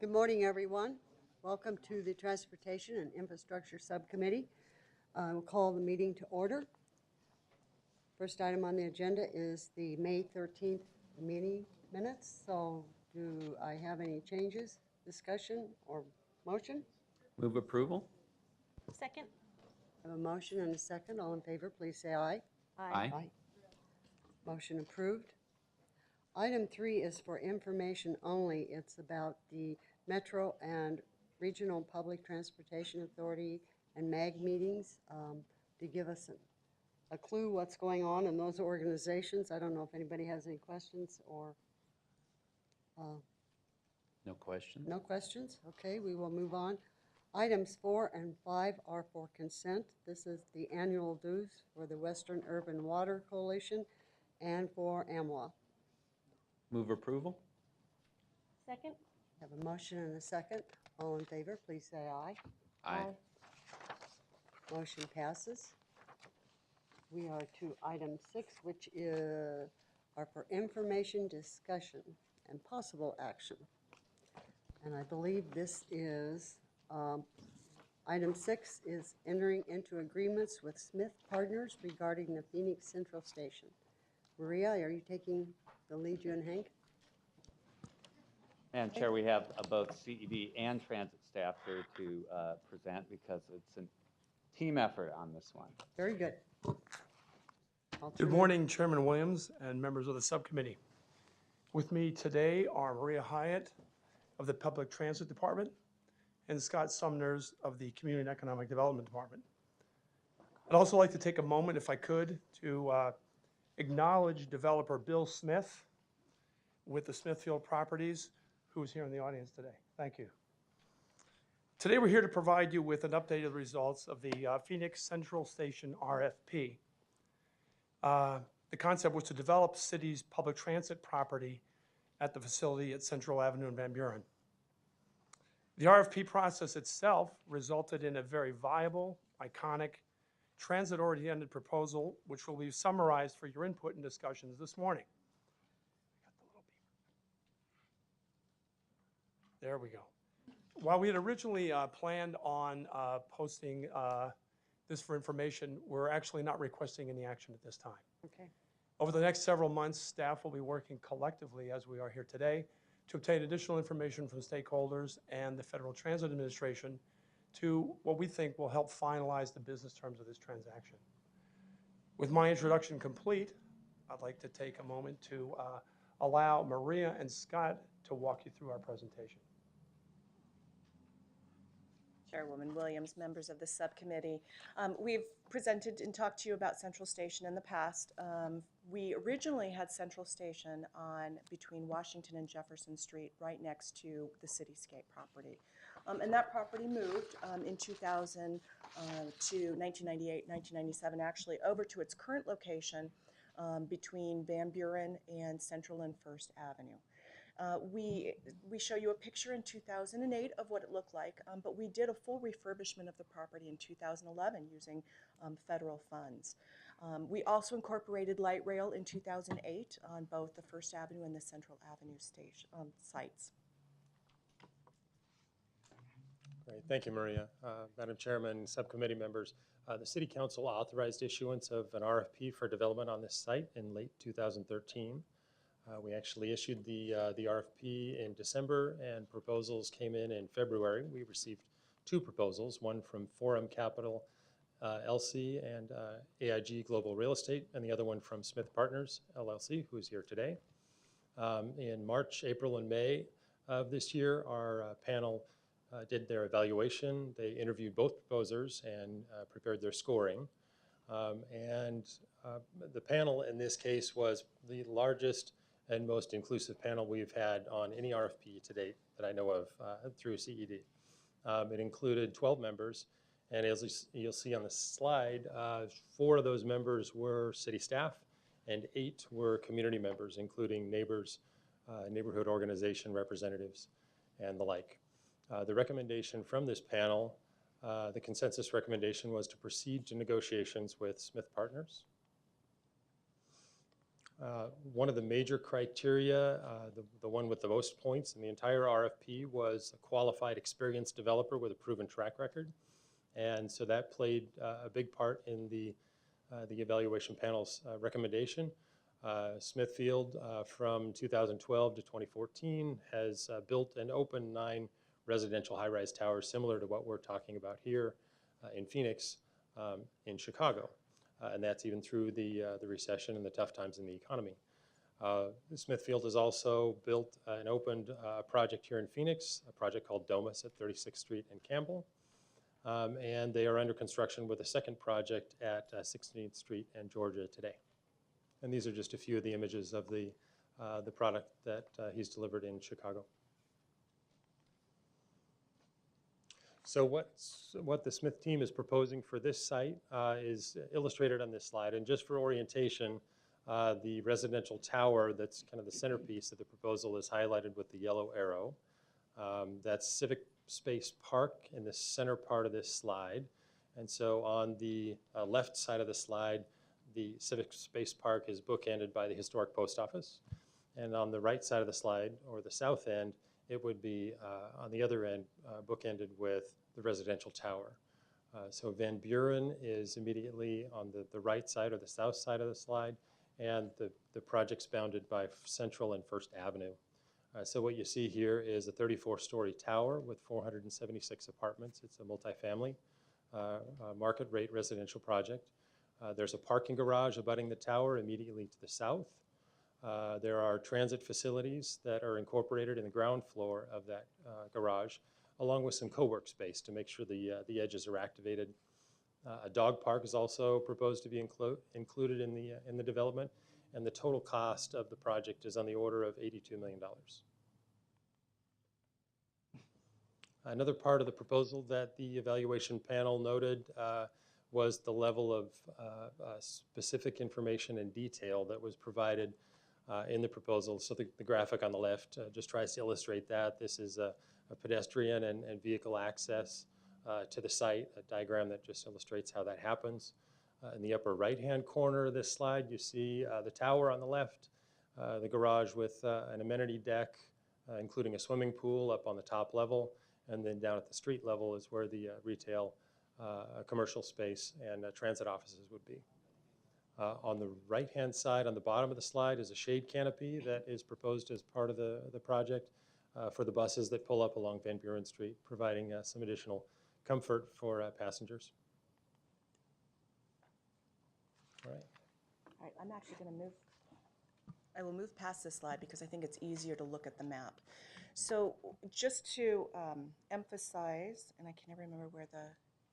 Good morning, everyone. Welcome to the Transportation and Infrastructure Subcommittee. We'll call the meeting to order. First item on the agenda is the May 13th meeting minutes. So do I have any changes, discussion, or motion? Move approval. Second. I have a motion and a second. All in favor, please say aye. Aye. Motion approved. Item 3 is for information only. It's about the Metro and Regional Public Transportation Authority and MAG meetings to give us a clue what's going on in those organizations. I don't know if anybody has any questions or No question. no questions. Okay, we will move on. Items 4 and 5 are for consent. This is the annual dues for the Western Urban Water Coalition and for AMWA. Move approval. Second. Have a motion and a second. All in favor, please say aye. Aye. Motion passes. We are to item 6, which are for information, discussion, and possible action. And I believe this is, item 6 is entering into agreements with Smith Partners regarding the Phoenix Central Station. Maria, are you taking the lead, you and Hank? Madam Chair, we have both CED and transit staff here to present because it's a team effort on this one. Very good. Good morning, Chairman Williams and members of the subcommittee. With me today are Maria Hyatt of the Public Transit Department and Scott Sumners of the Community and Economic Development Department. I'd also like to take a moment, if I could, to acknowledge developer Bill Smith with the Smithfield Properties, who is here in the audience today. Thank you. Today we're here to provide you with an updated results of the Phoenix Central Station RFP. The concept was to develop the city's public transit property at the facility at Central Avenue in Van Buren. The RFP process itself resulted in a very viable, iconic, transit-oriented proposal, which will be summarized for your input and discussions this morning. There we go. While we had originally planned on posting this for information, we're actually not requesting any action at this time. Okay. Over the next several months, staff will be working collectively, as we are here today, to obtain additional information from stakeholders and the Federal Transit Administration to what we think will help finalize the business terms of this transaction. With my introduction complete, I'd like to take a moment to allow Maria and Scott to walk you through our presentation. Chairwoman Williams, members of the subcommittee. We've presented and talked to you about Central Station in the past. We originally had Central Station on between Washington and Jefferson Street, right next to the Cityscape property. And that property moved in 2000 to 1998, 1997, actually over to its current location between Van Buren and Central and First Avenue. We show you a picture in 2008 of what it looked like, but we did a full refurbishment of the property in 2011 using federal funds. We also incorporated light rail in 2008 on both the First Avenue and the Central Avenue station sites. Great, thank you, Maria. Madam Chairman, subcommittee members, the City Council authorized issuance of an RFP for development on this site in late 2013. We actually issued the RFP in December, and proposals came in February. We received 2 proposals, one from Forum Capital LC and AIG Global Real Estate, and the other one from Smith Partners LLC, who is here today. In March, April, and May of this year, our panel did their evaluation. They interviewed both proposers and prepared their scoring. The panel in this case was the largest and most inclusive panel we've had on any RFP to date that I know of through CED. It included 12 members, and as you'll see on the slide, 4 of those members were city staff, and 8 were community members, including neighbors, neighborhood organization representatives, and the like. The recommendation from this panel, the consensus recommendation was to proceed to negotiations with Smith Partners. One of the major criteria, the one with the most points in the entire RFP, was a qualified, experienced developer with a proven track record. And so that played a big part in the evaluation panel's recommendation. Smithfield, from 2012 to 2014, has built and opened 9 residential high-rise towers, similar to what we're talking about here in Phoenix, in Chicago. And that's even through the recession and the tough times in the economy. Smithfield has also built and opened a project here in Phoenix, a project called Domus at 36th Street and Campbell. And they are under construction with a second project at 16th Street and Georgia today. And these are just a few of the images of the product that he's delivered in Chicago. So what the Smith team is proposing for this site is illustrated on this slide. And just for orientation, the residential tower that's kind of the centerpiece of the proposal is highlighted with the yellow arrow. That's Civic Space Park in the center part of this slide. And so on the left side of the slide, the Civic Space Park is bookended by the historic post office. And on the right side of the slide, or the south end, it would be on the other end, bookended with the residential tower. So Van Buren is immediately on the right side or the south side of the slide, and the project's bounded by Central and First Avenue. So what you see here is a 34-story tower with 476 apartments. It's a multifamily market rate residential project. There's a parking garage abutting the tower immediately to the south. There are transit facilities that are incorporated in the ground floor of that garage, along with some co-work space to make sure the edges are activated. A dog park is also proposed to be included in the development, and the total cost of the project is on the order of $82 million. Another part of the proposal that the evaluation panel noted was the level of specific information and detail that was provided in the proposal. So the graphic on the left just tries to illustrate that. This is a pedestrian and vehicle access to the site, a diagram that just illustrates how that happens. In the upper right-hand corner of this slide, you see the tower on the left, the garage with an amenity deck, including a swimming pool up on the top level, and then down at the street level is where the retail, commercial space and transit offices would be. On the right-hand side, on the bottom of the slide, is a shade canopy that is proposed as part of the project for the buses that pull up along Van Buren Street, providing some additional comfort for passengers. All right. All right, I'm actually going to move. I will move past this slide because I think it's easier to look at the map. So just to emphasize, and I can never remember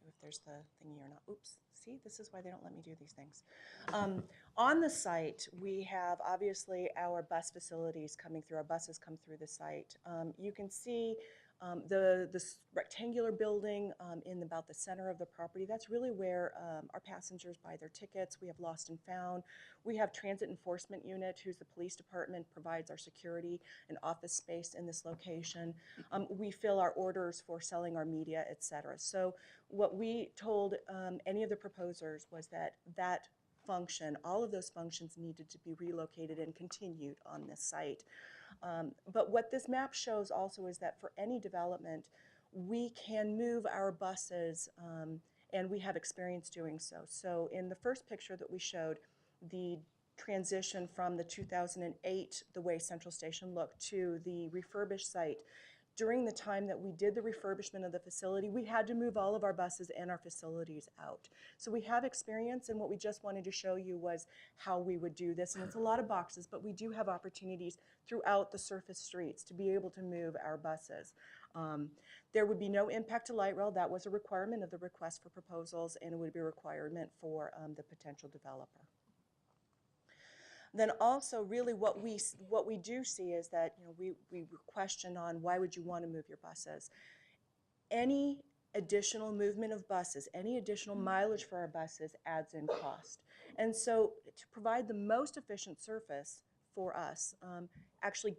if there's the thingy or not. Oops, see, this is why they don't let me do these things. On the site, we have obviously our bus facilities coming through. Our buses come through the site. You can see the rectangular building in about the center of the property. That's really where our passengers buy their tickets. We have Lost and Found. We have Transit Enforcement Unit, who's the police department, provides our security and office space in this location. We fill our orders for selling our media, et cetera. So what we told any of the proposers was that function, all of those functions needed to be relocated and continued on this site. But what this map shows also is that for any development, we can move our buses, and we have experience doing so. So in the first picture that we showed, the transition from the 2008, the way Central Station looked, to the refurbished site, during the time that we did the refurbishment of the facility, we had to move all of our buses and our facilities out. So we have experience, and what we just wanted to show you was how we would do this. And it's a lot of boxes, but we do have opportunities throughout the surface streets to be able to move our buses. There would be no impact to light rail. That was a requirement of the request for proposals, and it would be a requirement for the potential developer. Then also, really, what we do see is that, you know, we question on why would you want to move your buses. Any additional movement of buses, any additional mileage for our buses adds in cost. And so to provide the most efficient surface for us, actually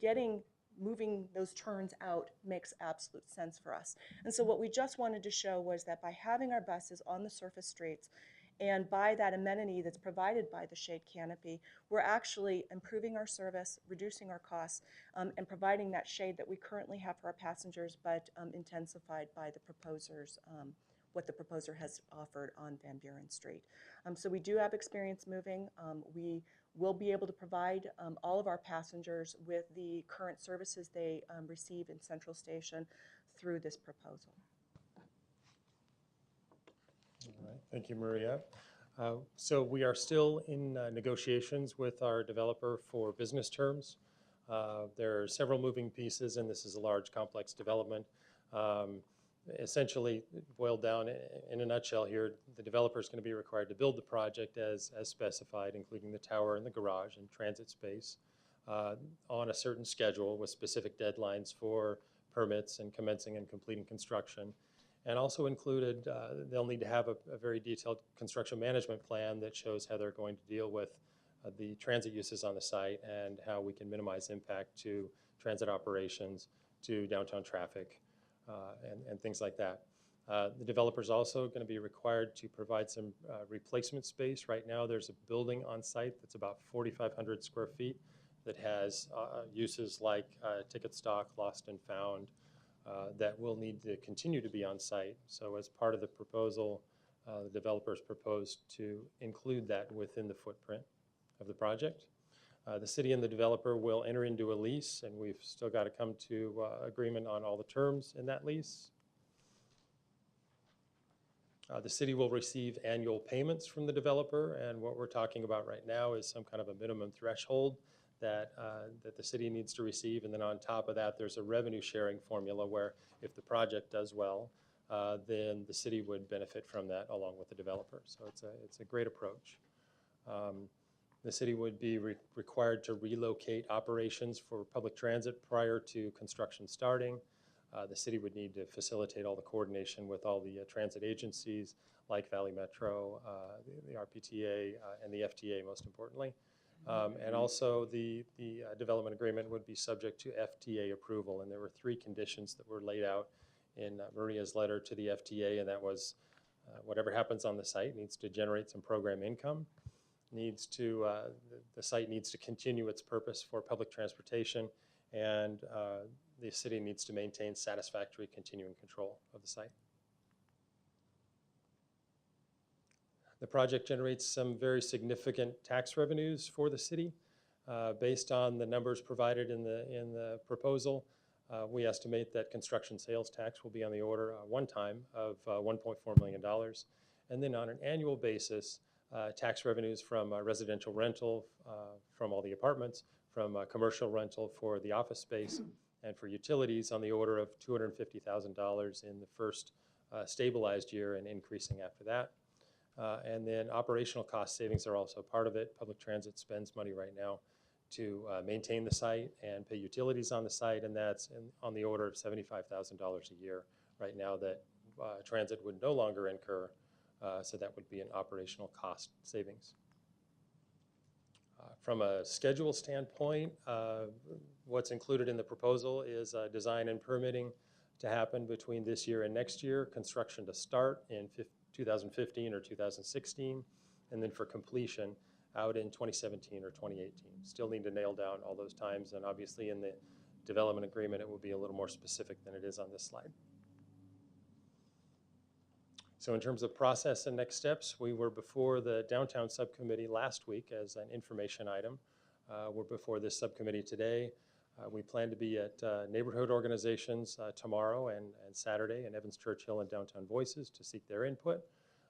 moving those turns out makes absolute sense for us. And so what we just wanted to show was that by having our buses on the surface streets And by that amenity that's provided by the shade canopy, we're actually improving our service, reducing our costs, and providing that shade that we currently have for our passengers, but intensified by the proposers, what the proposer has offered on Van Buren Street. So we do have experience moving. We will be able to provide all of our passengers with the current services they receive in Central Station through this proposal. All right, thank you, Maria. So we are still in negotiations with our developer for business terms. There are several moving pieces, and this is a large, complex development. Essentially, boiled down in a nutshell here, the developer is going to be required to build the project as specified, including the tower and the garage and transit space, on a certain schedule with specific deadlines for permits and commencing and completing construction. And also included, they'll need to have a very detailed construction management plan that shows how they're going to deal with the transit uses on the site and how we can minimize impact to transit operations, to downtown traffic, and things like that. The developer's also going to be required to provide some replacement space. Right now, there's a building on site that's about 4,500 square feet that has uses like ticket stock, lost and found, that will need to continue to be on site. So as part of the proposal, the developers proposed to include that within the footprint of the project. The city and the developer will enter into a lease, and we've still got to come to agreement on all the terms in that lease. The city will receive annual payments from the developer, and what we're talking about right now is some kind of a minimum threshold that the city needs to receive. And then on top of that, there's a revenue sharing formula where if the project does well, then the city would benefit from that along with the developer. So it's a great approach. The city would be required to relocate operations for public transit prior to construction starting. The city would need to facilitate all the coordination with all the transit agencies like Valley Metro, the RPTA, and the FTA most importantly. And also the development agreement would be subject to FTA approval. And there were 3 conditions that were laid out in Maria's letter to the FTA, and that was whatever happens on the site needs to generate some program income, the site needs to continue its purpose for public transportation, and the city needs to maintain satisfactory continuing control of the site. The project generates some very significant tax revenues for the city. Based on the numbers provided in the proposal, we estimate that construction sales tax will be on the order one time of $1.4 million. And then on an annual basis, tax revenues from residential rental from all the apartments, from commercial rental for the office space, and for utilities on the order of $250,000 in the first stabilized year and increasing after that. And then operational cost savings are also part of it. Public transit spends money right now to maintain the site and pay utilities on the site, and that's on the order of $75,000 a year right now that transit would no longer incur, so that would be an operational cost savings. From a schedule standpoint, what's included in the proposal is design and permitting to happen between this year and next year, construction to start in 2015 or 2016, and then for completion out in 2017 or 2018. Still need to nail down all those times, and obviously in the development agreement it will be a little more specific than it is on this slide. So in terms of process and next steps, we were before the downtown subcommittee last week as an information item. We're before this subcommittee today. We plan to be at neighborhood organizations tomorrow and Saturday in Evans Churchill and Downtown Voices to seek their input,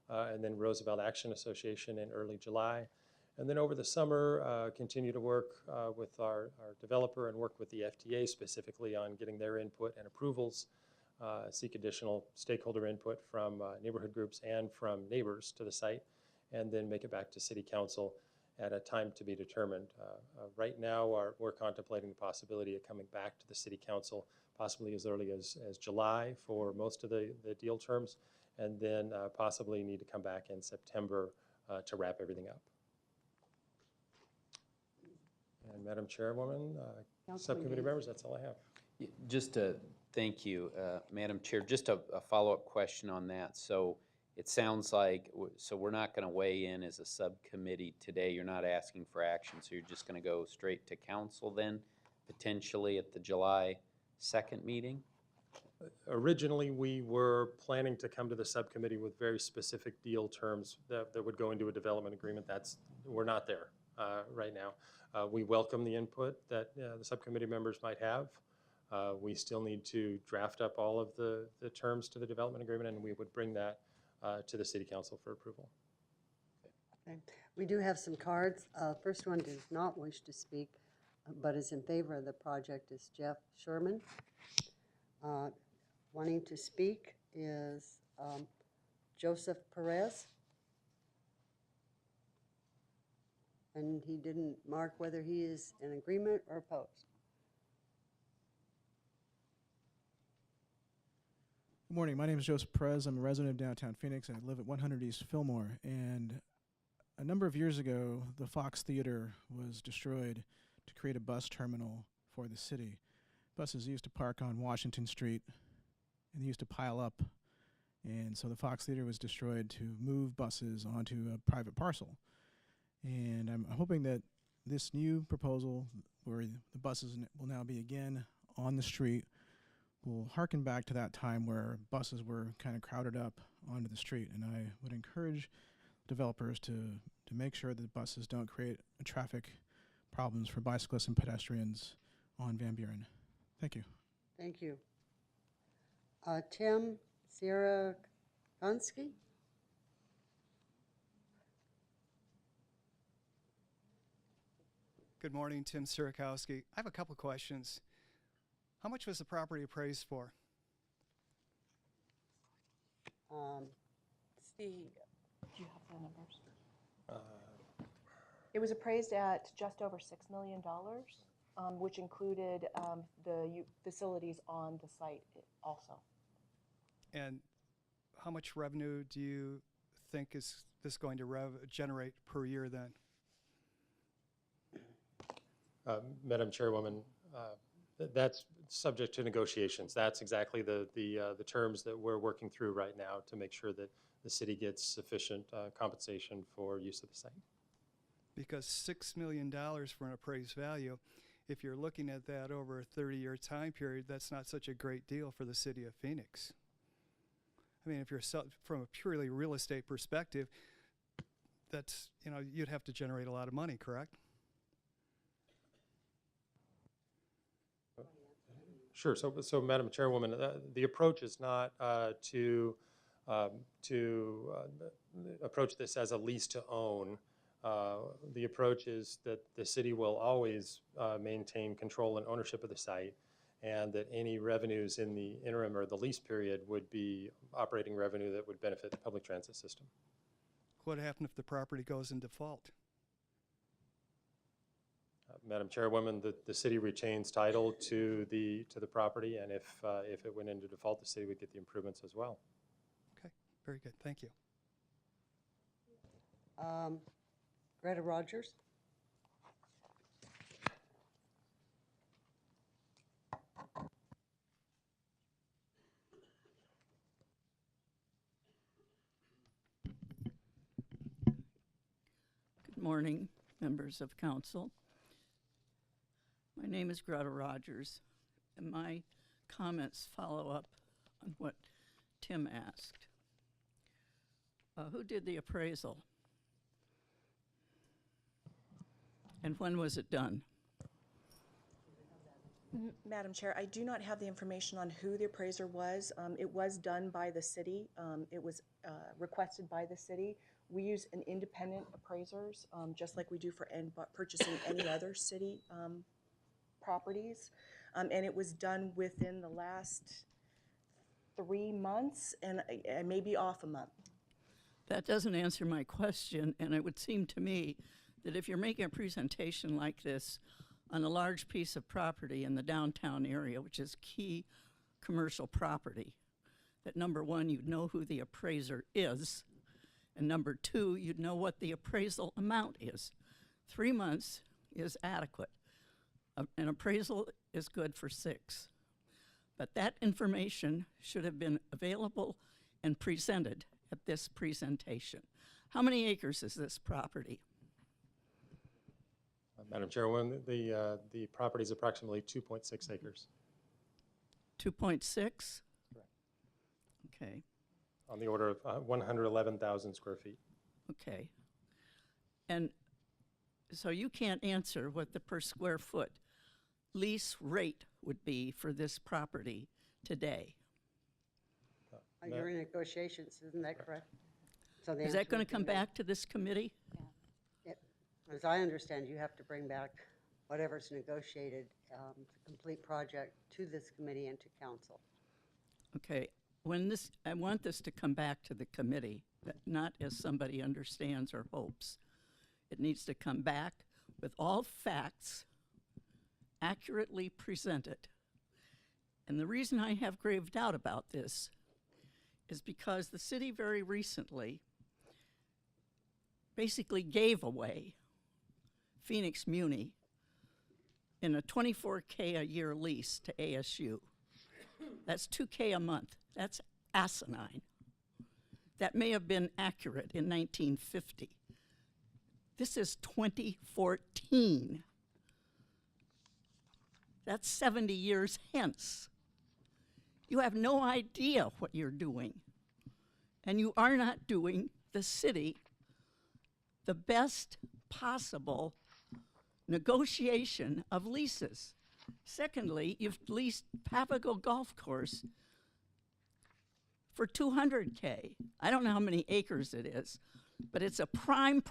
and then Roosevelt Action Association in early July. And then over the summer, continue to work with our developer and work with the FTA specifically on getting their input and approvals, seek additional stakeholder input from neighborhood groups and from neighbors to the site, and then make it back to City Council at a time to be determined. Right now, we're contemplating the possibility of coming back to the City Council possibly as early as July for most of the deal terms, and then possibly need to come back in September to wrap everything up. And Madam Chairwoman, subcommittee members, that's all I have. Just to thank you, Madam Chair. Just a follow-up question on that. So It sounds like, so we're not going to weigh in as a subcommittee today. You're not asking for action, so you're just going to go straight to council then, potentially at the July 2nd meeting? Originally, we were planning to come to the subcommittee with very specific deal terms that would go into a development agreement. We're not there right now. We welcome the input that the subcommittee members might have. We still need to draft up all of the terms to the development agreement, and we would bring that to the city council for approval. Okay. We do have some cards. First one does not wish to speak, but is in favor of the project is Jeff Sherman. Wanting to speak is Joseph Perez. And he didn't mark whether he is in agreement or opposed. Good morning. My name is Joseph Perez. I'm a resident of downtown Phoenix, and I live at 100 East Fillmore. And a number of years ago, the Fox Theater was destroyed to create a bus terminal for the city. Buses used to park on Washington Street, and they used to pile up. And so the Fox Theater was destroyed to move buses onto a private parcel. And I'm hoping that this new proposal, where the buses will now be again on the street, will harken back to that time where buses were kind of crowded up onto the street. And I would encourage developers to make sure that buses don't create traffic problems for bicyclists and pedestrians on Van Buren. Thank you. Thank you. Tim Sierakowski? Good morning, Tim Sierakowski. I have a couple questions. How much was the property appraised for? Do you have the numbers? It was appraised at just over $6 million, which included the facilities on the site also. And how much revenue do you think is this going to generate per year then? Madam Chairwoman, that's subject to negotiations. That's exactly the terms that we're working through right now to make sure that the city gets sufficient compensation for use of the site. Because $6 million for an appraised value, if you're looking at that over a 30-year time period, that's not such a great deal for the city of Phoenix. I mean, if you're from a purely real estate perspective, that's, you'd have to generate a lot of money, correct? Sure. So Madam Chairwoman, the approach is not to approach this as a lease to own. The approach is that the city will always maintain control and ownership of the site, and that any revenues in the interim or the lease period would be operating revenue that would benefit the public transit system. What happens if the property goes in default? Madam Chairwoman, the city retains title to the property, and if it went into default, the city would get the improvements as well. Okay, very good. Thank you. Greta Rogers? Good morning, members of council. My name is Greta Rogers, and my comments follow up on what Tim asked. Who did the appraisal? And when was it done? Madam Chair, I do not have the information on who the appraiser was. It was done by the city. It was requested by the city. We use an independent appraisers, just like we do for purchasing any other city properties. And it was done within the last 3 months, and I may be off a month. That doesn't answer my question, and it would seem to me that if you're making a presentation like this on a large piece of property in the downtown area, which is key commercial property, that number one, you'd know who the appraiser is, and number two, you'd know what the appraisal amount is. 3 months is adequate. An appraisal is good for 6. But that information should have been available and presented at this presentation. How many acres is this property? Madam Chairwoman, the property is approximately 2.6 acres, 2.6? Correct. Okay, on the order of 111,000 square feet. okay. And so you can't answer what the per square foot lease rate would be for this property today. You're in negotiations, isn't that correct? So the Is answer that going would to come be no. back to this committee? As I understand, you have to bring back whatever's negotiated, the complete project to this committee and to council. Okay, I want this to come back to the committee, but not as somebody understands or hopes. It needs to come back with all facts accurately presented. And the reason I have grave doubt about this is because the city very recently basically gave away Phoenix Muni in a $24K a year lease to ASU. That's $2K a month. That's asinine. That may have been accurate in 1950. This is 2014. That's 70 years hence. You have no idea what you're doing. And you are not doing the city the best possible negotiation of leases. Secondly, you've leased Papago Golf Course for $200K. I don't know how many acres it is, but it's a prime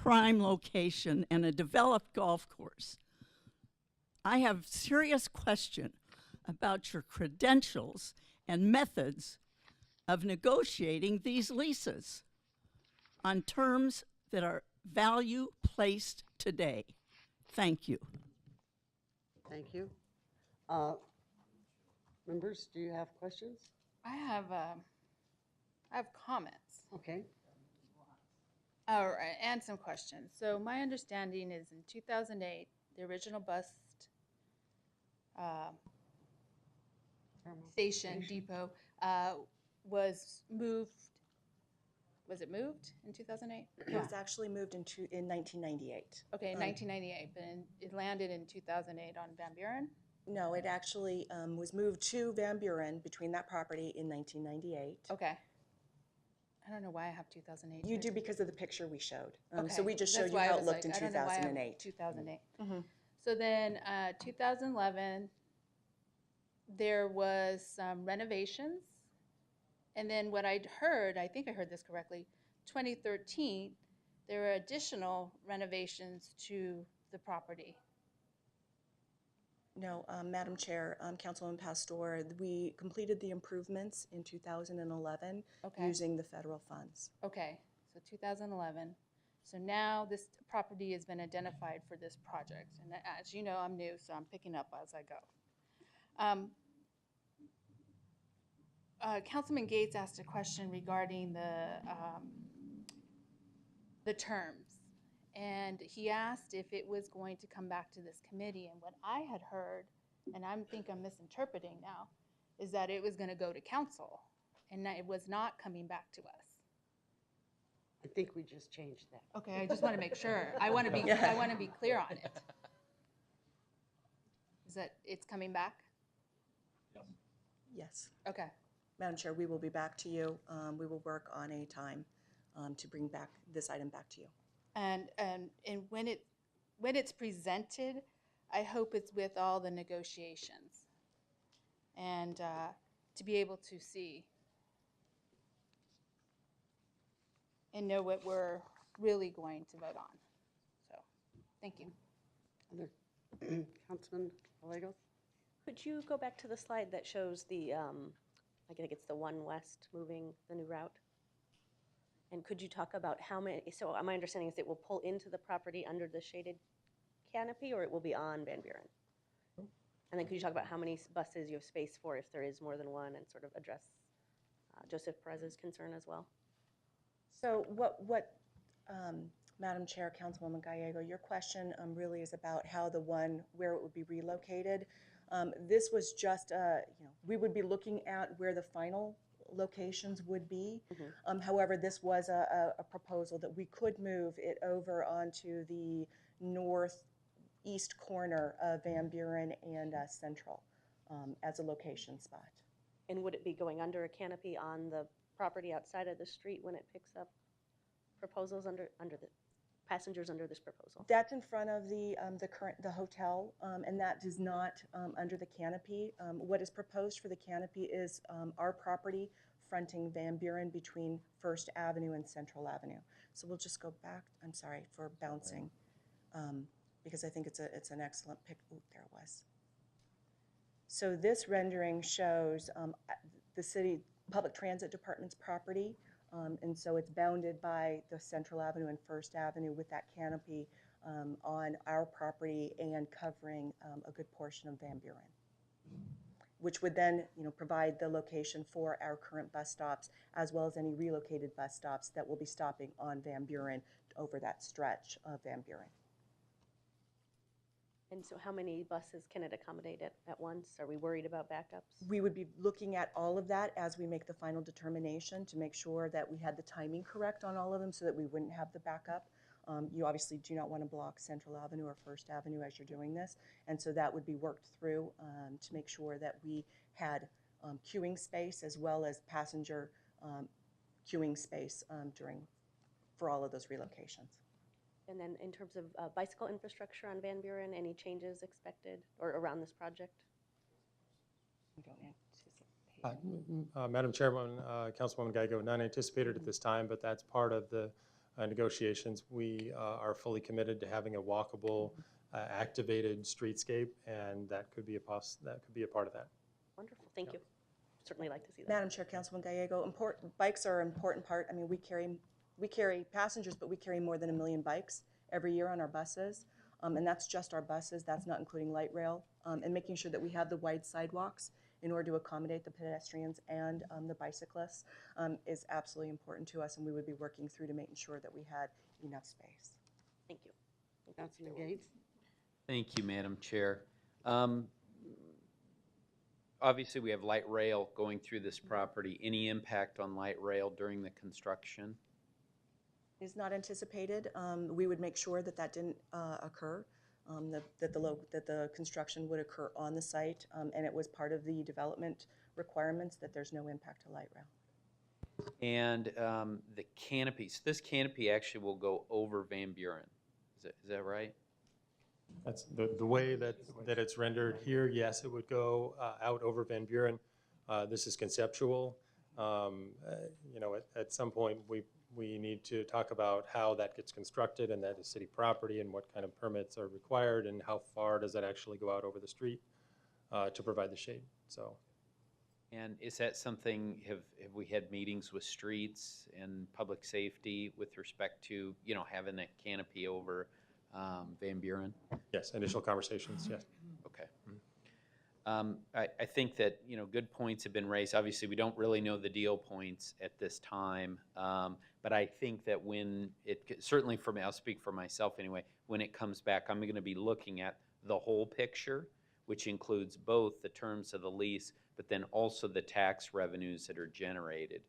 location and a developed golf course. I have serious question about your credentials and methods of negotiating these leases on terms that are value placed today. Thank you. Thank you. Members, do you have questions? I have comments. Okay. All right, and some questions. So my understanding is in 2008, the original bus station depot was moved. Was it moved in 2008? It was actually moved in 1998. Okay, in 1998, but it landed in 2008 on Van Buren? No, it actually was moved to Van Buren between that property in 1998. Okay. I don't know why I have 2008. You here. do because of the picture we showed. Okay, So we just that's showed you why I how was it looked like, in I don't know why I have 2008. 2008. Mhm. So then 2011, there was some renovations. And then what I'd heard, I think I heard this correctly, 2013, there were additional renovations to the property. No, Madam Chair, Councilwoman Pastor, we completed the improvements in 2011 Okay. using the federal funds. Okay, so 2011. So now this property has been identified for this project. And as you know, I'm new, so I'm picking up as I go. Councilman Gates asked a question regarding the terms. And he asked if it was going to come back to this committee. And what I had heard, and I think I'm misinterpreting now, is that it was going to go to council and that it was not coming back to us. I think we just changed that. Okay, I just want to make sure. I want to be clear on it. Is that it's coming back? Yes. Okay. Madam Chair, we will be back to you. We will work on a time to bring back this item back to you. And when it's presented, I hope it's with all the negotiations and to be able to see and know what we're really going to vote on. So, thank you. Other Councilman Gallegos? Could you go back to the slide that shows the, I think it's the One West moving the new route? And could you talk about how many, so my understanding is it will pull into the property under the shaded canopy, or it will be on Van Buren? And then could you talk about how many buses you have space for if there is more than one, and sort of address Joseph Perez's concern as well? So Madam Chair, Councilwoman Gallego, your question really is about how where it would be relocated. This was just, we would be looking at where the final locations would be. However, this was a proposal that we could move it over onto the northeast corner of Van Buren and Central as a location spot. And would it be going under a canopy on the property outside of the street when it picks up proposals under the passengers under this proposal? That's in front of the hotel, and that is not under the canopy. What is proposed for the canopy is our property fronting Van Buren between First Avenue and Central Avenue. So we'll just go back. I'm sorry for bouncing, because I think it's an excellent pick. Ooh, there it was. So this rendering shows the city public transit department's property. And so it's bounded by the Central Avenue and First Avenue with that canopy on our property and covering a good portion of Van Buren, which would then, provide the location for our current bus stops, as well as any relocated bus stops that will be stopping on Van Buren over that stretch of Van Buren. And so how many buses can it accommodate at once? Are we worried about backups? We would be looking at all of that as we make the final determination to make sure that we had the timing correct on all of them so that we wouldn't have the backup. You obviously do not want to block Central Avenue or First Avenue as you're doing this, and so that would be worked through to make sure that we had queuing space as well as passenger queuing space for all of those relocations. And then in terms of bicycle infrastructure on Van Buren, any changes expected or around this project? Madam Chairman, Councilwoman Geigo, not anticipated at this time, but that's part of the negotiations. We are fully committed to having a walkable, activated streetscape, and that could be a part of that. Wonderful, thank you. Certainly like to see that. Madam Chair, Councilwoman Gallego, bikes are an important part. I mean, we carry passengers, but we carry more than 1 million bikes every year on our buses. And that's just our buses. That's not including light rail. And making sure that we have the wide sidewalks in order to accommodate the pedestrians and the bicyclists is absolutely important to us. And we would be working through to making sure that we had enough space. Thank you. Councilman Gates? Thank you, Madam Chair. Obviously, we have light rail going through this property. Any impact on light rail during the construction? Is not anticipated. We would make sure that that didn't occur, that the construction would occur on the site, and it was part of the development requirements that there's no impact to light rail. And the canopies, this canopy actually will go over Van Buren. Is that right? That's the way that it's rendered here. Yes, it would go out over Van Buren. This is conceptual. At some point we need to talk about how that gets constructed, and that is city property, and what kind of permits are required, and how far does that actually go out over the street to provide the shade. So. And is that something, have we had meetings with streets and public safety with respect to, having that canopy over Van Buren? Yes, initial conversations, yes. Okay. I think that, good points have been raised. Obviously, we don't really know the deal points at this time, but I think that when certainly for me, I'll speak for myself anyway, when it comes back, I'm going to be looking at the whole picture, which includes both the terms of the lease, but then also the tax revenues that are generated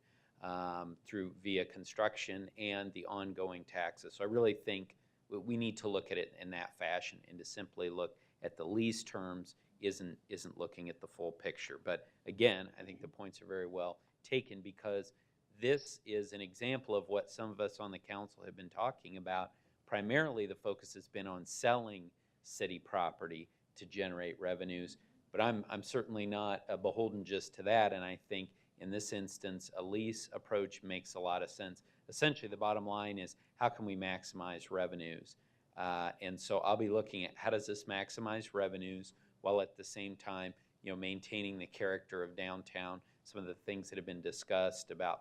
via construction and the ongoing taxes. So I really think we need to look at it in that fashion, and to simply look at the lease terms isn't looking at the full picture. But again, I think the points are very well taken, because this is an example of what some of us on the council have been talking about. Primarily, the focus has been on selling city property to generate revenues, but I'm certainly not beholden just to that, and I think in this instance, a lease approach makes a lot of sense. Essentially, the bottom line is, how can we maximize revenues? And so I'll be looking at how does this maximize revenues while at the same time, maintaining the character of downtown. Some of the things that have been discussed about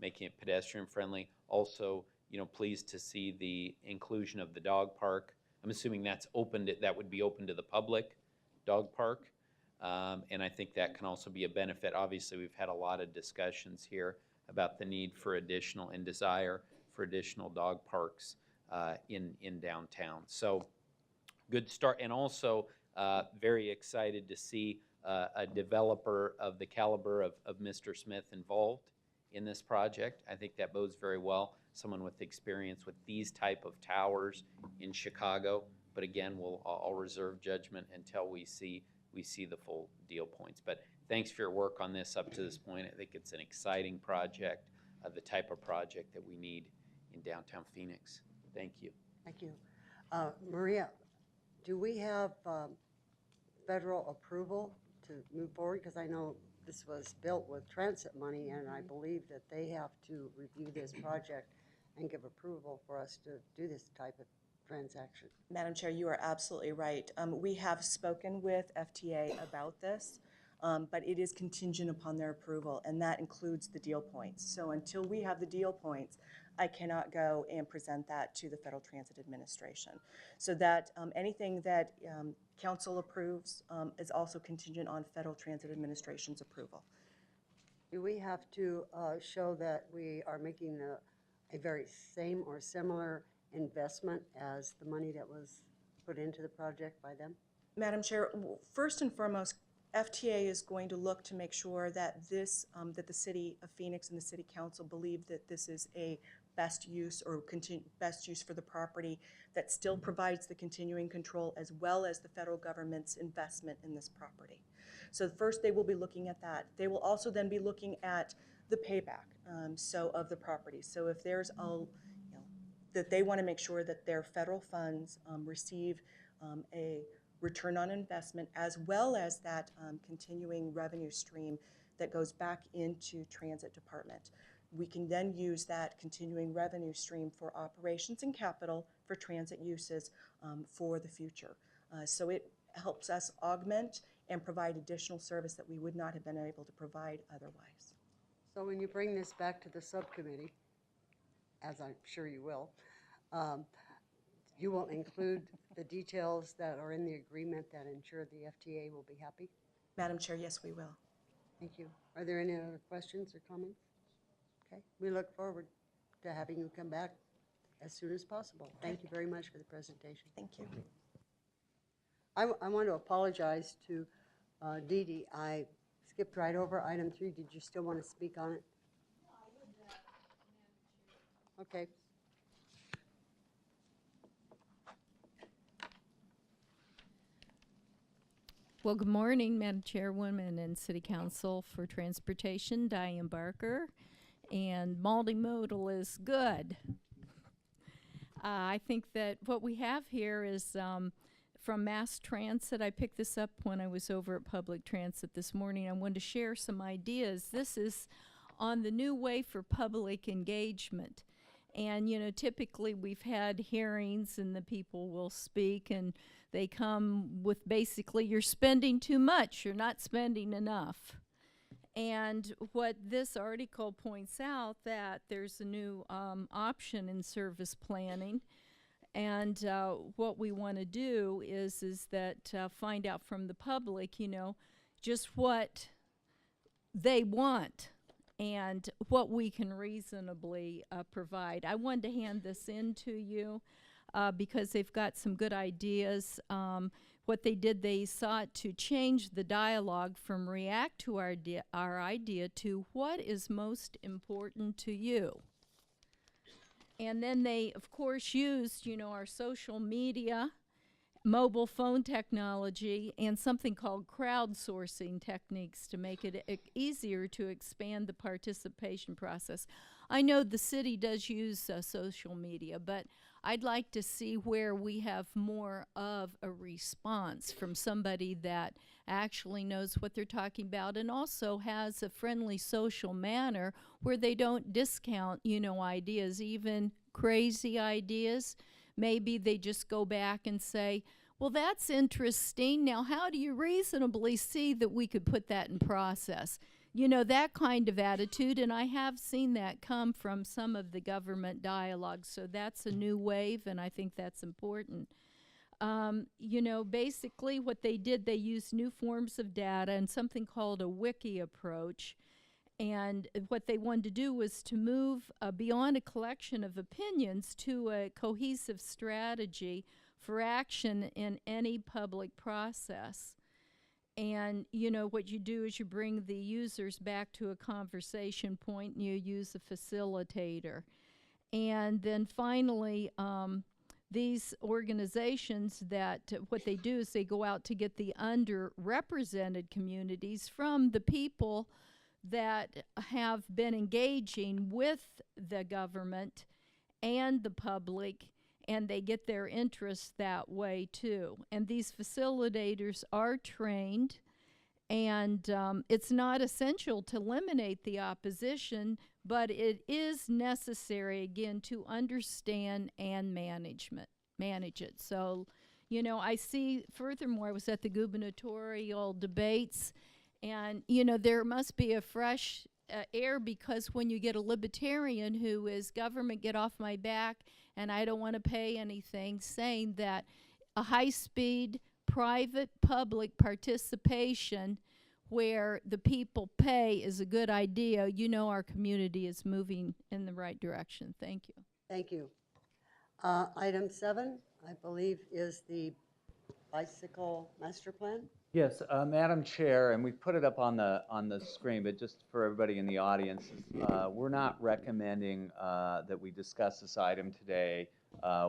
making it pedestrian friendly. Also, pleased to see the inclusion of the dog park. I'm assuming that would be open to the public, dog park. And I think that can also be a benefit. Obviously, we've had a lot of discussions here about the need for desire for additional dog parks in downtown. So good start. And also very excited to see a developer of the caliber of Mr. Smith involved in this project. I think that bodes very well. Someone with experience with these type of towers in Chicago. But again, I'll reserve judgment until we see the full deal points. But thanks for your work on this up to this point. I think it's an exciting project, the type of project that we need in downtown Phoenix. Thank you. Thank you. Maria, do we have federal approval to move forward? Because I know this was built with transit money, and I believe that they have to review this project and give approval for us to do this type of transaction. Madam Chair, you are absolutely right. We have spoken with FTA about this, but it is contingent upon their approval, and that includes the deal points. So until we have the deal points, I cannot go and present that to the Federal Transit Administration. So that anything that council approves is also contingent on Federal Transit Administration's approval. Do we have to show that we are making a very same or similar investment as the money that was put into the project by them? Madam Chair, first and foremost, FTA is going to look to make sure that this, that the City of Phoenix and the City Council believe that this is a best use or best use for the property that still provides the continuing control as well as the federal government's investment in this property. So first they will be looking at that. They will also then be looking at the payback of the property. So if there's that they want to make sure that their federal funds receive a return on investment as well as that continuing revenue stream that goes back into Transit Department. We can then use that continuing revenue stream for operations and capital for transit uses for the future. So it helps us augment and provide additional service that we would not have been able to provide otherwise. So when you bring this back to the subcommittee, as I'm sure you will include the details that are in the agreement that ensure the FTA will be happy? Madam Chair, yes, we will. Thank you. Are there any other questions or comments? Okay, we look forward to having you come back as soon as possible. Thank you very much for the presentation. Thank you. I want to apologize to Dee Dee. I skipped right over item 3. Did you still want to speak on it? Okay. Well, good morning, Madam Chairwoman and City Council for Transportation, Diane Barker. And multimodal is good. I think that what we have here is from Mass Transit. I picked this up when I was over at Public Transit this morning. I wanted to share some ideas. This is on the new way for public engagement. And, you know, typically we've had hearings and the people will speak and they come with basically, you're spending too much, you're not spending enough. And what this article points out, that there's a new option in service planning. And what we want to do is that find out from the public, you know, just what they want and what we can reasonably provide. I wanted to hand this in to you because they've got some good ideas. What they did, they sought to change the dialogue from react to our idea to what is most important to you. And then they, of course, used, you know, our social media, mobile phone technology, and something called crowdsourcing techniques to make it easier to expand the participation process. I know the city does use social media, but I'd like to see where we have more of a response from somebody that actually knows what they're talking about and also has a friendly social manner where they don't discount, you know, ideas, even crazy ideas. Maybe they just go back and say, well, that's interesting. Now, how do you reasonably see that we could put that in process? You know, that kind of attitude, and I have seen that come from some of the government dialogues, so that's a new wave, and I think that's important. You know, basically what they did, they used new forms of data and something called a wiki approach, and what they wanted to do was to move beyond a collection of opinions to a cohesive strategy for action in any public process. And, you know, what you do is you bring the users back to a conversation point and you use a facilitator. And then finally, these organizations that what they do is they go out to get the underrepresented communities from the people that have been engaging with the government and the public, and they get their interests that way too. And these facilitators are trained, and it's not essential to eliminate the opposition, but it is necessary, again, to understand and manage it. So, you know, I see, furthermore, I was at the gubernatorial debates, and, you know, there must be a fresh air, because when you get a libertarian who is government get off my back and I don't want to pay anything, saying that a high-speed private public participation where the people pay is a good idea, you know our community is moving in the right direction. Thank you. Thank you. Item 7, I believe, is the bicycle master plan. Yes, Madam Chair, and we've put it up on the screen, but just for everybody in the audience, we're not recommending that we discuss this item today.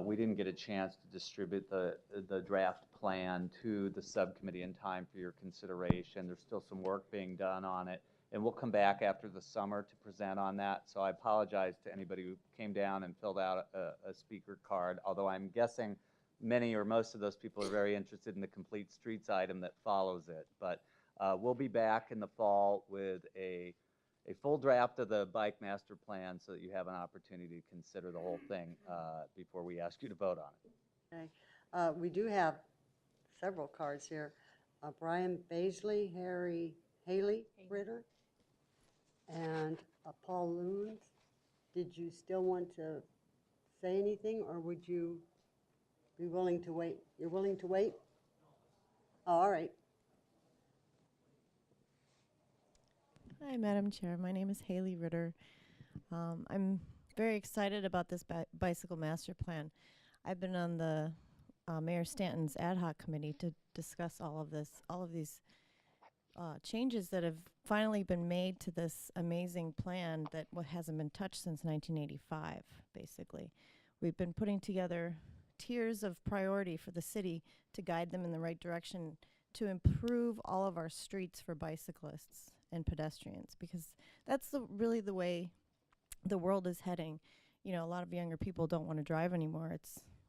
We didn't get a chance to distribute the draft plan to the subcommittee in time for your consideration. There's still some work being done on it, and we'll come back after the summer to present on that. So I apologize to anybody who came down and filled out a speaker card, although I'm guessing many or most of those people are very interested in the Complete Streets item that follows it. But we'll be back in the fall with a full draft of the bike master plan so that you have an opportunity to consider the whole thing before we ask you to vote on it. Okay. We do have several cards here. Brian Baisley, Haley Ritter, and Paul Loons. Did you still want to say anything, or would you be willing to wait? You're willing to wait? Oh, all right. Hi, Madam Chair. My name is Haley Ritter. I'm very excited about this bicycle master plan. I've been on the Mayor Stanton's ad hoc committee to discuss all of these changes that have finally been made to this amazing plan that hasn't been touched since 1985, basically. We've been putting together tiers of priority for the city to guide them in the right direction to improve all of our streets for bicyclists and pedestrians, because that's really the way the world is heading. You know, a lot of younger people don't want to drive anymore.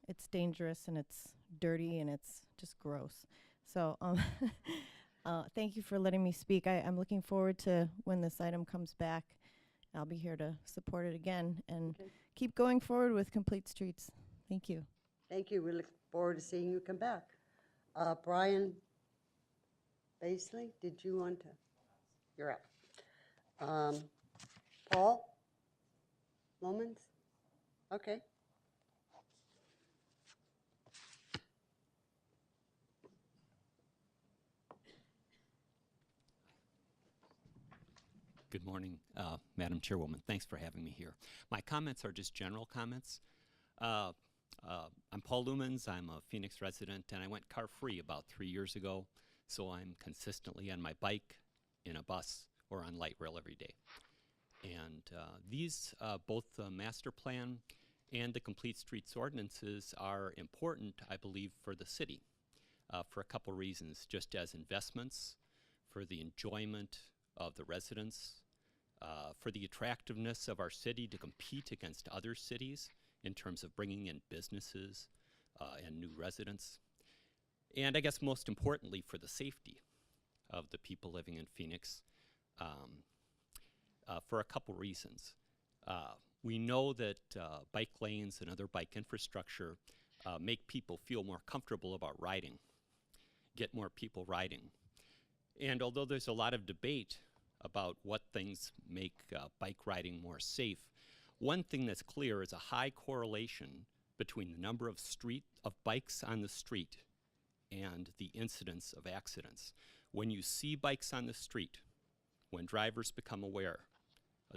It's dangerous and it's dirty and it's just gross. So thank you for letting me speak. I'm looking forward to when this item comes back. I'll be here to support it again and keep going forward with Complete Streets. Thank you. Thank you. We look forward to seeing you come back. Brian Baisley, did you want to? You're up. Paul Lomans? Okay. Good morning, Madam Chairwoman. Thanks for having me here. My comments are just general comments. I'm Paul Lumens. I'm a Phoenix resident, and I went car-free about 3 years ago, so I'm consistently on my bike, in a bus, or on light rail every day. And these, both the master plan and the Complete Streets ordinances are important, I believe, for the city for a couple reasons, just as investments, for the enjoyment of the residents, for the attractiveness of our city to compete against other cities in terms of bringing in businesses and new residents, and I guess most importantly for the safety of the people living in Phoenix for a couple reasons. We know that bike lanes and other bike infrastructure make people feel more comfortable about riding, get more people riding. And although there's a lot of debate about what things make bike riding more safe, one thing that's clear is a high correlation between the number of bikes on the street and the incidence of accidents. When you see bikes on the street, when drivers become aware,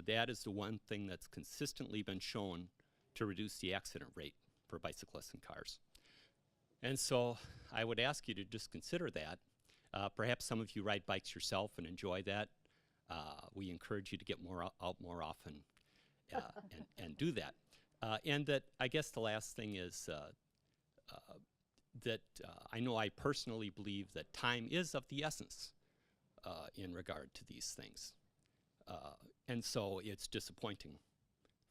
that is the one thing that's consistently been shown to reduce the accident rate for bicyclists and cars. And so I would ask you to just consider that Perhaps some of you ride bikes yourself and enjoy that. We encourage you to get out more often and do that. And that, I guess the last thing is that I know I personally believe that time is of the essence in regard to these things. And so it's disappointing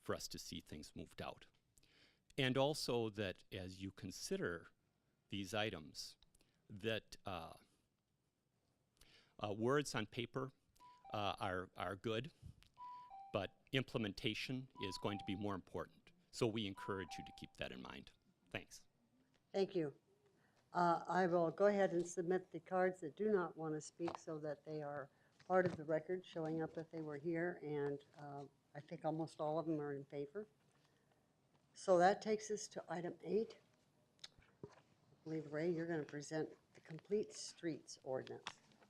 for us to see things moved out. And also that as you consider these items, that words on paper are good, but implementation is going to be more important. So we encourage you to keep that in mind. Thanks. Thank you. I will go ahead and submit the cards that do not want to speak so that they are part of the record, showing up that they were here, and I think almost all of them are in favor. So that takes us to item 8. I believe, Ray, you're going to present the Complete Streets Ordinance.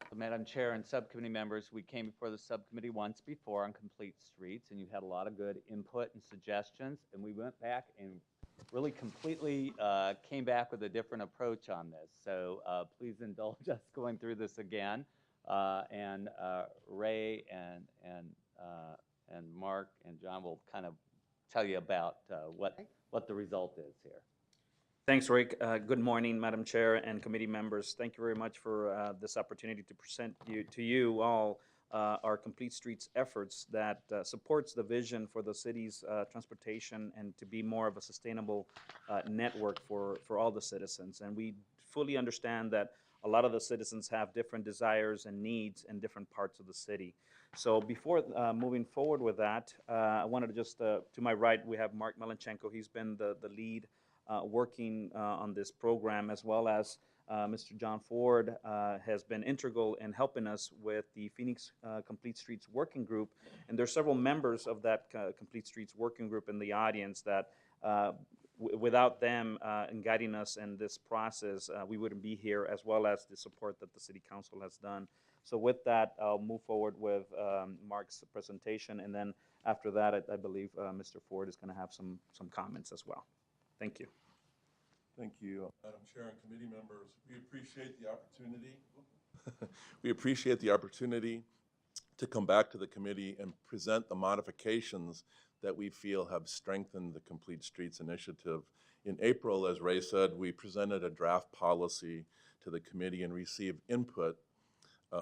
So, Madam Chair and subcommittee members, we came before the subcommittee once before on Complete Streets, and you had a lot of good input and suggestions, and we went back and really completely came back with a different approach on this. So please indulge us going through this again. And Ray and Mark and John will kind of tell you about what the result is here. Thanks, Rick. Good morning, Madam Chair and committee members. Thank you very much for this opportunity to present to you all our Complete Streets efforts that supports the vision for the city's transportation and to be more of a sustainable network for all the citizens. And we fully understand that a lot of the citizens have different desires and needs in different parts of the city. So before moving forward with that, I wanted to just, to my right, we have Mark Melanchenko. He's been the lead working on this program, as well as Mr. John Ford has been integral in helping us with the Phoenix Complete Streets Working Group. And there are several members of that Complete Streets Working Group in the audience that without them in guiding us in this process, we wouldn't be here, as well as the support that the City Council has done. So with that, I'll move forward with Mark's presentation, and then after that, I believe Mr. Ford is going to have some comments as well. Thank you. Thank you, Madam Chair and committee members. We appreciate the opportunity. We appreciate the opportunity to come back to the committee and present the modifications that we feel have strengthened the Complete Streets initiative. In April, as Ray said, we presented a draft policy to the committee and received input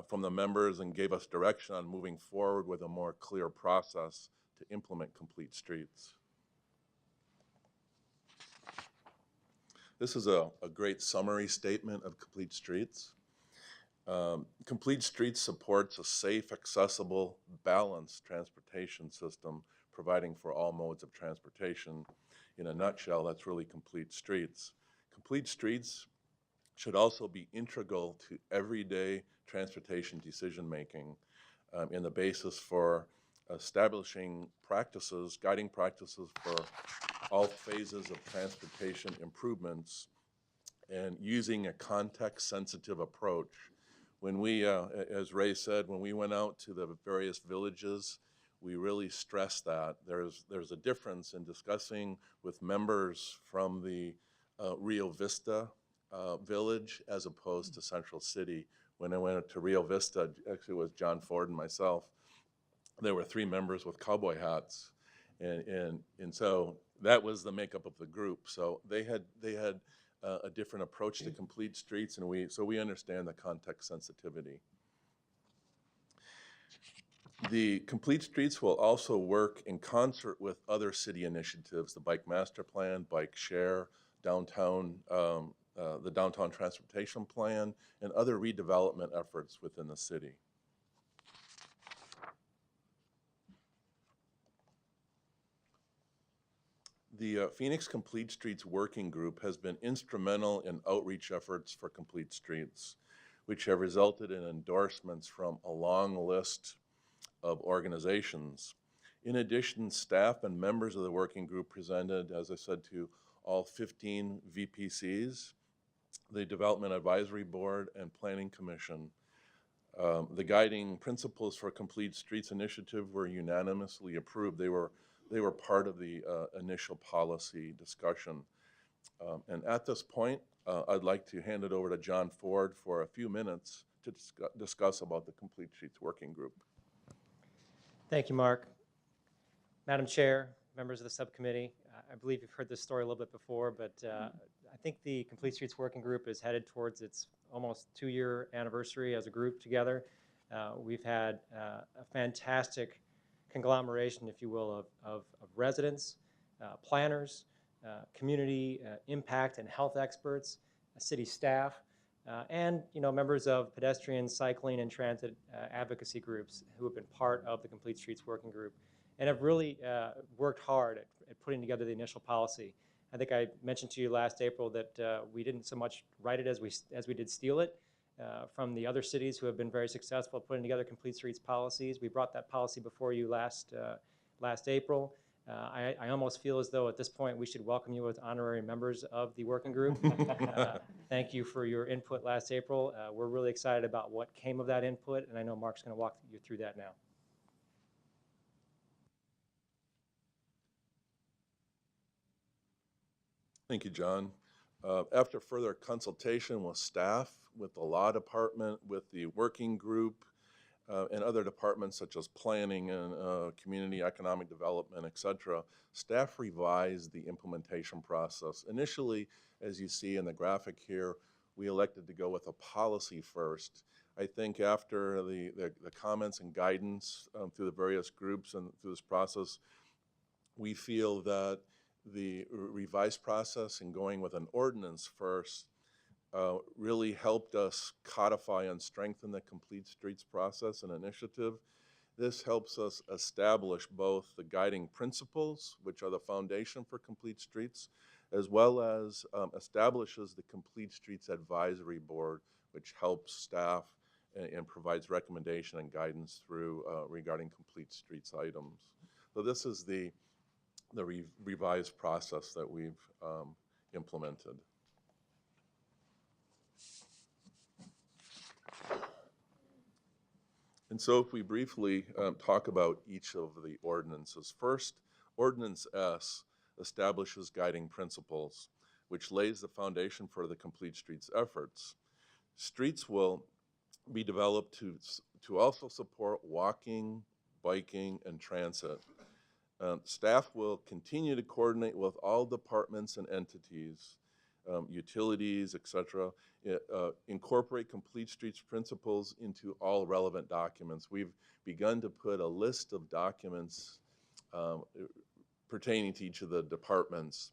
from the members and gave us direction on moving forward with a more clear process to implement Complete Streets. This is a great summary statement of Complete Streets. Complete Streets supports a safe, accessible, balanced transportation system, providing for all modes of transportation. In a nutshell, that's really Complete Streets. Complete Streets should also be integral to everyday transportation decision-making and the basis for establishing practices, guiding practices for all phases of transportation improvements and using a context-sensitive approach. When we, as Ray said, when we went out to the various villages, we really stressed that there's a difference in discussing with members from the Rio Vista village as opposed to Central City. When I went to Rio Vista, actually it was John Ford and myself, there were 3 members with cowboy hats. And so that was the makeup of the group. So they had a different approach to Complete Streets, and so we understand the context sensitivity. The Complete Streets will also work in concert with other city initiatives, the Bike Master Plan, Bike Share, downtown, the Downtown Transportation Plan, and other redevelopment efforts within the city. The Phoenix Complete Streets Working Group has been instrumental in outreach efforts for Complete Streets, which have resulted in endorsements from a long list of organizations. In addition, staff and members of the working group presented, as I said, to all 15 VPCs, the Development Advisory Board, and Planning Commission. The guiding principles for Complete Streets initiative were unanimously approved. They were part of the initial policy discussion. And at this point, I'd like to hand it over to John Ford for a few minutes to discuss about the Complete Streets Working Group. Thank you, Mark. Madam Chair, members of the subcommittee, I believe you've heard this story a little bit before, but I think the Complete Streets Working Group is headed towards its almost 2-year anniversary as a group together. We've had a fantastic conglomeration, if you will, of residents, planners, community impact and health experts, city staff, and members of pedestrian, cycling, and transit advocacy groups who have been part of the Complete Streets Working Group and have really worked hard at putting together the initial policy. I think I mentioned to you last April that we didn't so much write it as we did steal it from the other cities who have been very successful at putting together Complete Streets policies. We brought that policy before you last April. I almost feel as though at this point we should welcome you as honorary members of the working group. Thank you for your input last April. We're really excited about what came of that input, and I know Mark's going to walk you through that now. Thank you, John. After further consultation with staff, with the law department, with the working group, and other departments such as planning and community economic development, etc., staff revised the implementation process. Initially, as you see in the graphic here, we elected to go with a policy first. I think after the comments and guidance through the various groups and through this process, we feel that the revised process and going with an ordinance first really helped us codify and strengthen the Complete Streets process and initiative. This helps us establish both the guiding principles, which are the foundation for Complete Streets, as well as establishes the Complete Streets Advisory Board, which helps staff and provides recommendation and guidance through regarding Complete Streets items. So this is the revised process that we've implemented. And so if we briefly talk about each of the ordinances. First, Ordinance S establishes guiding principles, which lays the foundation for the Complete Streets efforts. Streets will be developed to also support walking, biking, and transit. Staff will continue to coordinate with all departments and entities, utilities, etc., incorporate Complete Streets principles into all relevant documents. We've begun to put a list of documents pertaining to each of the departments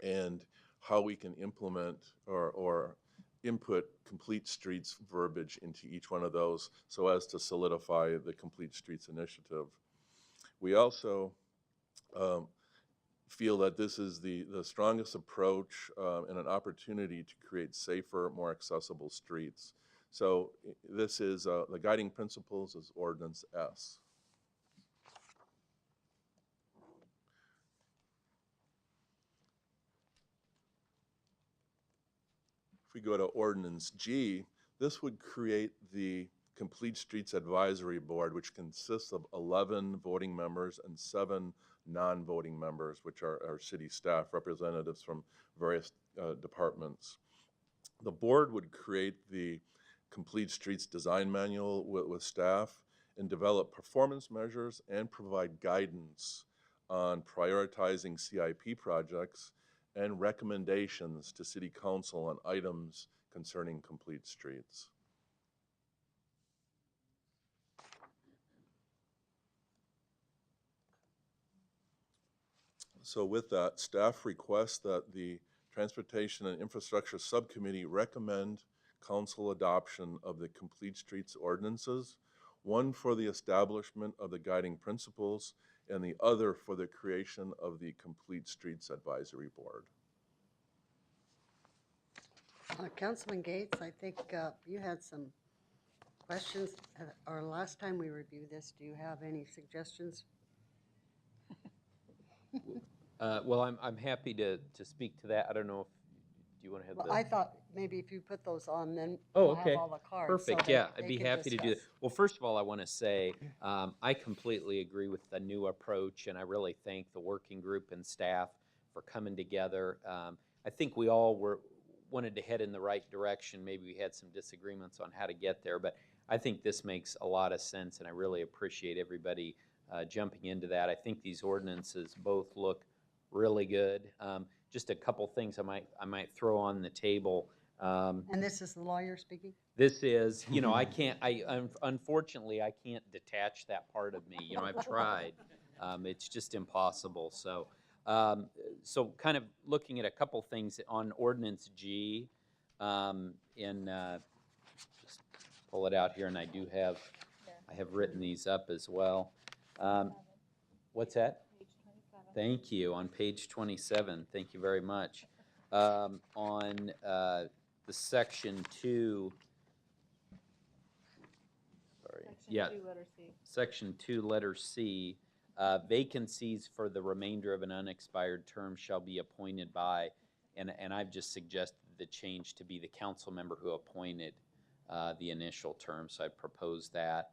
and how we can implement or input Complete Streets verbiage into each one of those so as to solidify the Complete Streets initiative. We also feel that this is the strongest approach and an opportunity to create safer, more accessible streets. So this is the guiding principles is Ordinance S. If we go to Ordinance G, this would create the Complete Streets Advisory Board, which consists of 11 voting members and 7 non-voting members, which are our city staff representatives from various departments. The board would create the Complete Streets Design Manual with staff and develop performance measures and provide guidance on prioritizing CIP projects and recommendations to City Council on items concerning Complete Streets. So with that, staff requests that the Transportation and Infrastructure Subcommittee recommend council adoption of the Complete Streets ordinances, one for the establishment of the guiding principles and the other for the creation of the Complete Streets Advisory Board. Councilman Gates, I think you had some questions. Our last time we reviewed this, do you have any suggestions? Well, I'm happy to speak to that. I don't know if, do you want to have Well, the? I thought maybe if you put those on, then Oh, we'll okay. have all the cards. Perfect. so Yeah, they I'd be can happy to do that. discuss. Well, first of all, I want to say I completely agree with the new approach, and I really thank the working group and staff for coming together. I think we all wanted to head in the right direction. Maybe we had some disagreements on how to get there, but I think this makes a lot of sense, and I really appreciate everybody jumping into that. I think these ordinances both look really good. Just a couple things I might throw on the table. And this is the lawyer speaking? This is, you know, unfortunately, I can't detach that part of me. You know, I've tried. It's just impossible. So, so kind of looking at a couple things on Ordinance G, just pull it out here, and I have written these up as well. What's that? Thank you. On page 27. Thank you very much. On the section 2. Sorry. Section 2, letter C. Vacancies for the remainder of an unexpired term shall be appointed by, and I've just suggested the change to be the council member who appointed the initial term, so I'd propose that.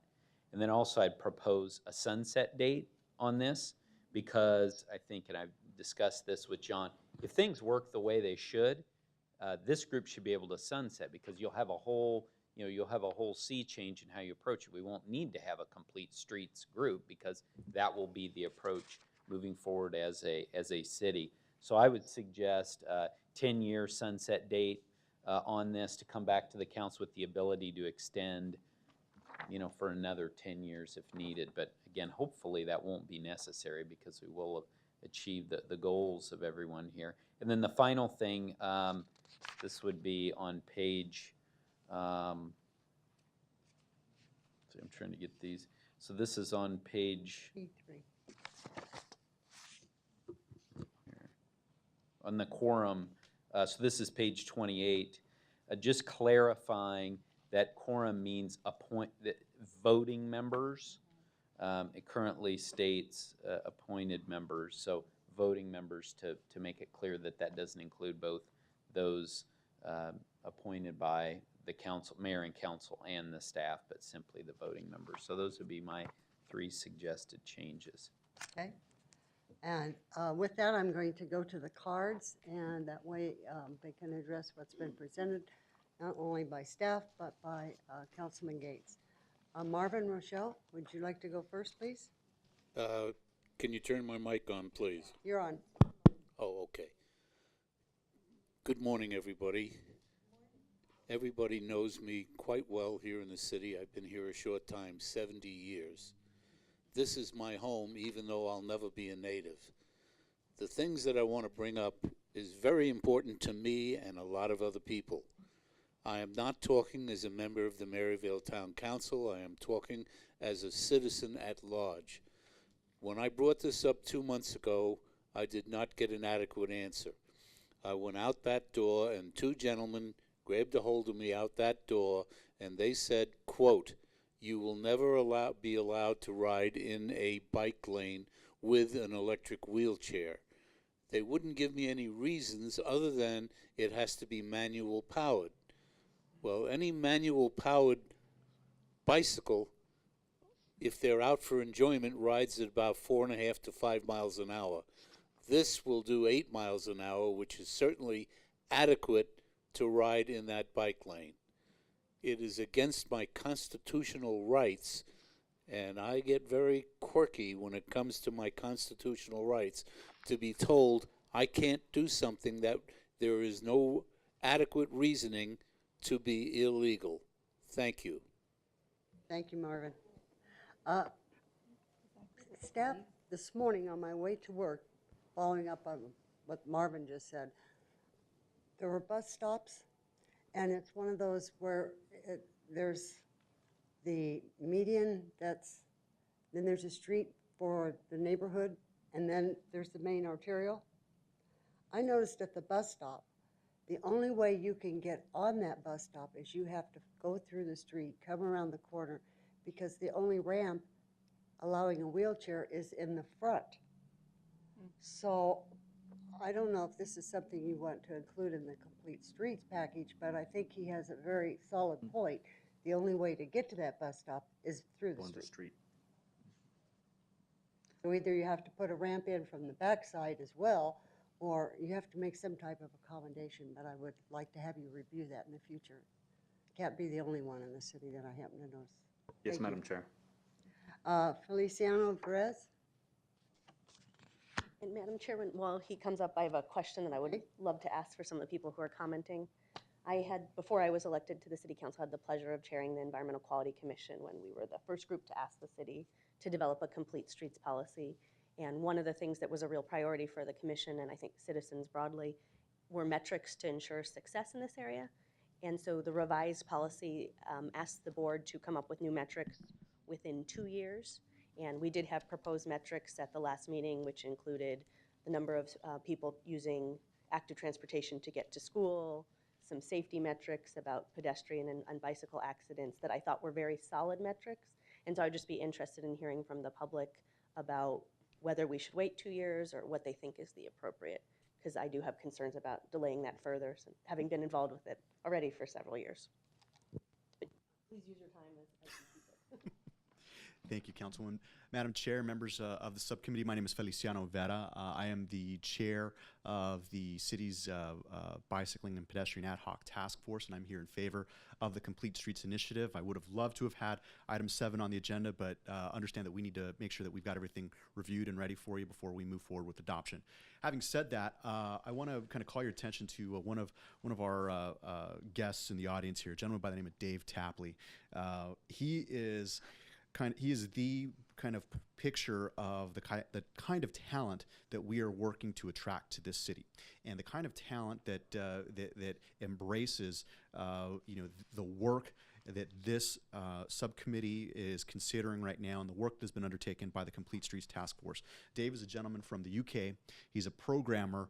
And then also I'd propose a sunset date on this, because I think, and I've discussed this with John, if things work the way they should, this group should be able to sunset, because you'll have a whole sea change in how you approach it. We won't need to have a complete streets group, because that will be the approach moving forward as a city. So I would suggest 10-year sunset date on this, to come back to the council with the ability to extend, you know, for another 10 years if needed. But again, hopefully that won't be necessary, because we will have achieved the goals of everyone here. And then the final thing, this would be on page, so I'm trying to get these. So this is on page P3. On the quorum. So this is page 28. Just clarifying that quorum means voting members. It currently states appointed members, so voting members, to make it clear that that doesn't include both those appointed by the council, mayor and council, and the staff, but simply the voting members. So those would be my 3 suggested changes. Okay. And with that, I'm going to go to the cards, and that way they can address what's been presented, not only by staff, but by Councilman Gates. Marvin Rochelle, would you like to go first, please? Can you turn my mic on, please? You're on. Oh, okay. Good morning, everybody. Everybody knows me quite well here in the city. I've been here a short time, 70 years. This is my home, even though I'll never be a native. The things that I want to bring up is very important to me and a lot of other people. I am not talking as a member of the Maryvale Town Council. I am talking as a citizen at large. When I brought this up 2 months ago, I did not get an adequate answer. I went out that door, and 2 gentlemen grabbed a hold of me out that door, and they said, quote, "You will never be allowed to ride in a bike lane with an electric wheelchair." They wouldn't give me any reasons other than it has to be manual powered. Well, any manual powered bicycle, if they're out for enjoyment, rides at about 4.5 to 5 miles an hour. This will do 8 miles an hour, which is certainly adequate to ride in that bike lane. It is against my constitutional rights, and I get very quirky when it comes to my constitutional rights, to be told I can't do something that there is no adequate reasoning to be illegal. Thank you. Thank you, Marvin. Staff, this morning on my way to work, following up on what Marvin just said, there were bus stops, and it's one of those where there's the median, then there's a street for the neighborhood, and then there's the main arterial. I noticed at the bus stop, the only way you can get on that bus stop is you have to go through the street, come around the corner, because the only ramp allowing a wheelchair is in the front. So I don't know if this is something you want to include in the complete streets package, but I think he has a very solid point. The only way to get to that bus stop is through the street. So either you have to put a ramp in from the backside as well, or you have to make some type of accommodation, but I would like to have you review that in the future. Can't be the only one in the city that I happen to notice. Yes, Thank Madam you. Chair. Feliciano Perez? And Madam Chairman, while he comes up, I have a question that I would love to ask for some of the people who are commenting. I had, before I was elected to the City Council, had the pleasure of chairing the Environmental Quality Commission when we were the first group to ask the city to develop a complete streets policy. And one of the things that was a real priority for the commission, and I think citizens broadly, were metrics to ensure success in this area. And so the revised policy asked the board to come up with new metrics within 2 years. And we did have proposed metrics at the last meeting, which included the number of people using active transportation to get to school, some safety metrics about pedestrian and bicycle accidents that I thought were very solid metrics. And so I'd just be interested in hearing from the public about whether we should wait 2 years or what they think is the appropriate, because I do have concerns about delaying that further, so having been involved with it already for several years. But please use your time as you see fit. Thank you, Councilwoman. Madam Chair, members of the subcommittee, my name is Feliciano Vera. I am the chair of the city's Bicycling and Pedestrian Ad Hoc Task Force, and I'm here in favor of the Complete Streets Initiative. I would have loved to have had item 7 on the agenda, but understand that we need to make sure that we've got everything reviewed and ready for you before we move forward with adoption. Having said that, I want to kind of call your attention to one of our guests in the audience here, a gentleman by the name of Dave Tapley. He is the kind of picture of the kind of talent that we are working to attract to this city, and the kind of talent that that embraces the work that this subcommittee is considering right now, and the work that's been undertaken by the Complete Streets Task Force. Dave is a gentleman from the UK. He's a programmer.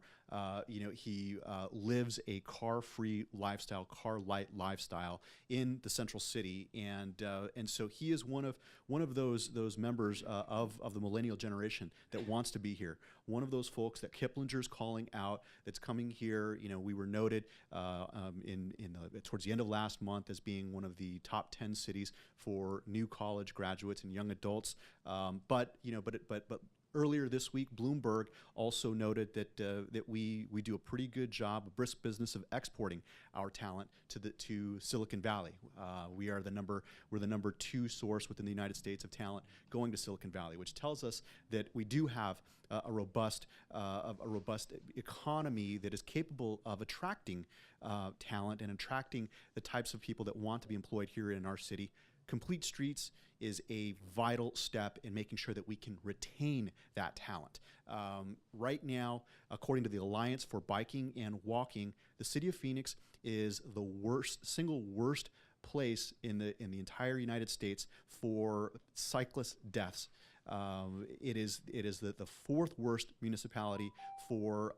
He lives a car-free lifestyle, car-light lifestyle in the central city, and so he is one of those members of the millennial generation that wants to be here. One of those folks that Kiplinger's calling out, that's coming here. We were noted towards the end of last month as being one of the top 10 cities for new college graduates and young adults. But earlier this week, Bloomberg also noted that we do a pretty good job, a brisk business of exporting our talent to Silicon Valley. We're the number 2 source within the United States of talent going to Silicon Valley, which tells us that we do have a robust economy that is capable of attracting talent and attracting the types of people that want to be employed here in our city. Complete Streets is a vital step in making sure that we can retain that talent. Right now, according to the Alliance for Biking and Walking, the city of Phoenix is the single worst place in the entire United States for cyclist deaths. It is the 4th worst municipality for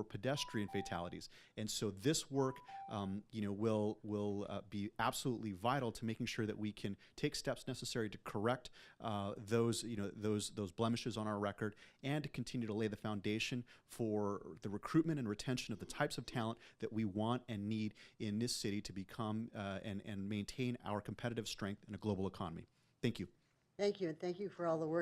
pedestrian fatalities, and so this work, will be absolutely vital to making sure that we can take steps necessary to correct those blemishes on our record, and to continue to lay the foundation for the recruitment and retention of the types of talent that we want and need in this city to become and maintain our competitive strength in a global economy. Thank you. Thank you, and thank you for all the work